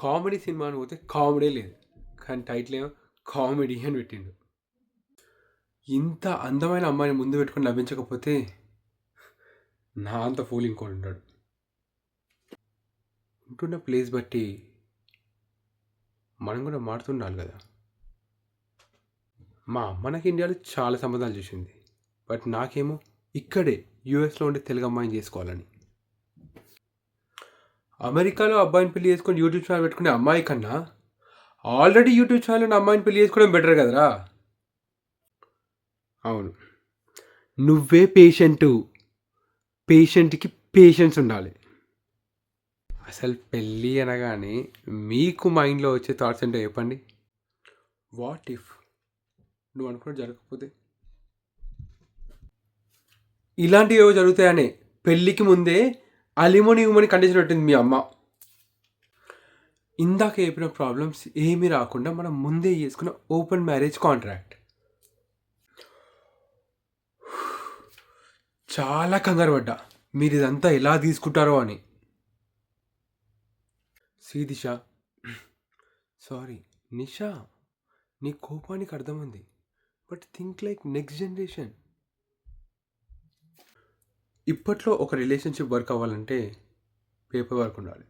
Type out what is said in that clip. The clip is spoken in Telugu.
కామెడీ సినిమా అని పోతే కామెడీ లేదు, కానీ టైటిల్ ఏమో కామెడీ అని పెట్టిండు. ఇంత అందమైన అమ్మాయిని ముందు పెట్టుకొని నవ్వించకపోతే నా అంత ఫూల్ ఇంకోటి ఉంటాడు. ఉంటున్న ప్లేస్ బట్టి మనం కూడా మారుతుండాలి కదా. మా అమ్మ నాకు ఇండియాలో చాలా సంబంధాలు చూసింది, బట్ నాకేమో ఇక్కడే యూఎస్లో ఉండి తెలుగు అమ్మాయిని చేసుకోవాలని. అమెరికాలో అబ్బాయిని పెళ్లి చేసుకొని యూట్యూబ్ ఛానల్ పెట్టుకునే అమ్మాయి కన్నా ఆల్రెడీ యూట్యూబ్ ఛానల్ ఉన్న అమ్మాయిని పెళ్లి చేసుకోవడం బెటర్ కదరా. అవును, నువ్వే పేషెంట్కి పేషెన్స్ ఉండాలి. అసలు పెళ్ళి అనగానే మీకు మైండ్లో వచ్చే థాట్స్ ఏంటో చెప్పండి. వాట్ ఇఫ్ నువ్వు అనుకున్నది జరగకపోతే? ఇలాంటివి ఏవో జరుగుతాయనే పెళ్ళికి ముందే అలిమోని ఇవ్వమని కండిషన్ పెట్టింది మీ అమ్మ. ఇందాక చెప్పిన ప్రాబ్లమ్స్ ఏమీ రాకుండా మనం ముందే చేసుకున్న ఓపెన్ మ్యారేజ్ కాంట్రాక్ట్. చాలా కంగారు పడ్డా మీరు ఇదంతా ఎలా తీసుకుంటారో అని. దిశ, సారీ నిషా, నీ కోపానికి అర్థమైంది, but think like next generation. ఇప్పట్లో ఒక రిలేషన్షిప్ వర్క్ అవ్వాలంటే పేపర్ వర్క్ ఉండాలి,